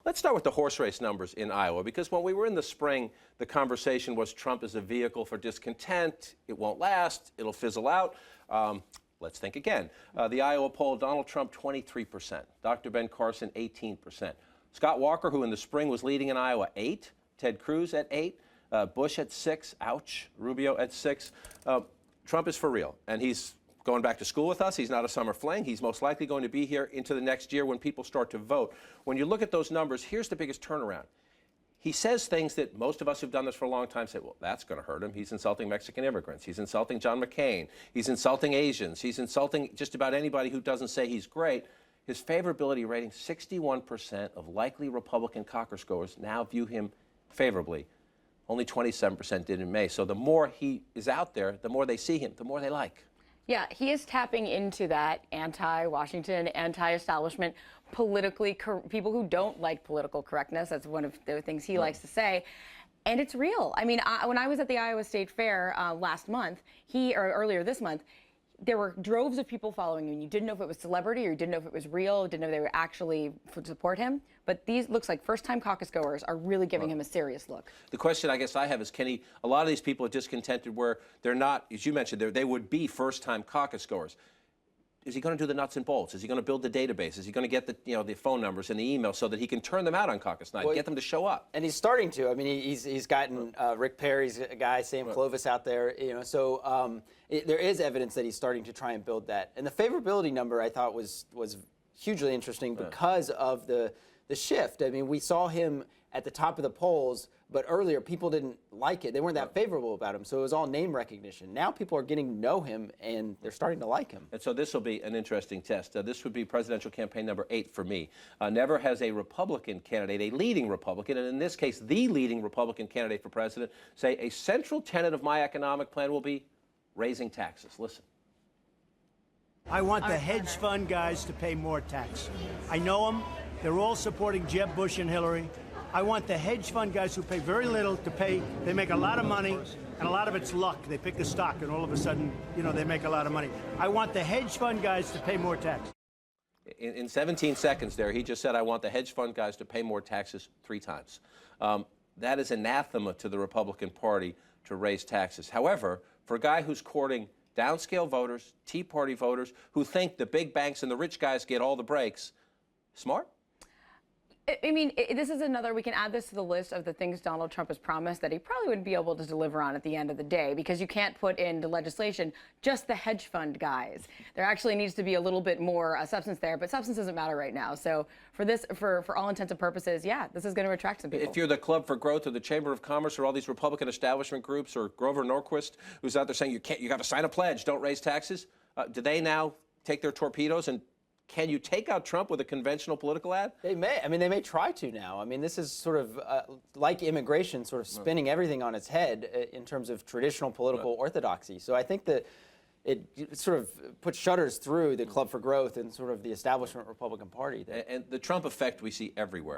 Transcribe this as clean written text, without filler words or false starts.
Let's start with the horse race numbers in Iowa, because when we were in the spring, the conversation was Trump is a vehicle for discontent. It won't last. It'll fizzle out. Let's think again. The Iowa poll, Donald Trump, 23%. Dr. Ben Carson, 18%. Scott Walker, who in the spring was leading in Iowa, 8%. Ted Cruz at 8%. Bush at 6%. Ouch. Rubio at 6%. Trump is for real, and he's going back to school with us. He's not a summer fling. He's most likely going to be here into the next year when people start to vote. When you look at those numbers, here's the biggest turnaround. He says things that most of us who've done this for a long time say, well, that's going to hurt him. He's insulting Mexican immigrants. He's insulting John McCain. He's insulting Asians. He's insulting just about anybody who doesn't say he's great. His favorability rating, 61% of likely Republican caucus goers now view him favorably. Only 27% did in May. So the more he is out there, the more they see him, the more they like. Yeah, he is tapping into that anti-Washington, anti-establishment, people who don't like political correctness. That's one of the things he likes to say. And it's real. I mean, when I was at the Iowa State Fair last month, or earlier this month, there were droves of people following him. You didn't know if it was celebrity or you didn't know if it was real, didn't know if they would actually support him. But these looks like first-time caucus goers are really giving him a serious look. The question I guess I have is, can he, a lot of these people are discontented where they're not, as you mentioned, they would be first-time caucus goers. Is he going to do the nuts and bolts? Is he going to build the database? Is he going to get the phone numbers and the emails so that he can turn them out on caucus night, get them to show up? And he's starting to. I mean, he's gotten Rick Perry's a guy, Sam Clovis out there. So there is evidence that he's starting to try and build that. And the favorability number I thought was hugely interesting because of the shift. I mean, we saw him at the top of the polls, but earlier people didn't like it. They weren't that favorable about him, so it was all name recognition. Now people are getting to know him, and they're starting to like him. And so this will be an interesting test. This would be presidential campaign number 8 for me. Never has a Republican candidate, a leading Republican, and in this case, the leading Republican candidate for president, say a central tenet of my economic plan will be raising taxes. Listen. I want the hedge fund guys to pay more tax. I know them. They're all supporting Jeb Bush and Hillary. I want the hedge fund guys who pay very little to pay. They make a lot of money, and a lot of it's luck. They pick a stock, and all of a sudden, they make a lot of money. I want the hedge fund guys to pay more tax. In 17 seconds there, he just said, I want the hedge fund guys to pay more taxes 3 times. That is anathema to the Republican Party to raise taxes. However, for a guy who's courting downscale voters, Tea Party voters, who think the big banks and the rich guys get all the breaks, smart? I mean, this is another, we can add this to the list of the things Donald Trump has promised that he probably wouldn't be able to deliver on at the end of the day, because you can't put into legislation just the hedge fund guys. There actually needs to be a little bit more substance there, but substance doesn't matter right now. So for this, for all intents and purposes, yeah, this is going to attract some people. If you're the Club for Growth or the Chamber of Commerce or all these Republican establishment groups or Grover Norquist, who's out there saying you got to sign a pledge, don't raise taxes, do they now take their torpedoes and can you take out Trump with a conventional political ad? They may. I mean, they may try to now. I mean, this is sort of like immigration, sort of spinning everything on its head in terms of traditional political orthodoxy. So I think that it sort of puts shutters through the Club for Growth and sort of the establishment Republican Party. And the Trump effect we see everywhere.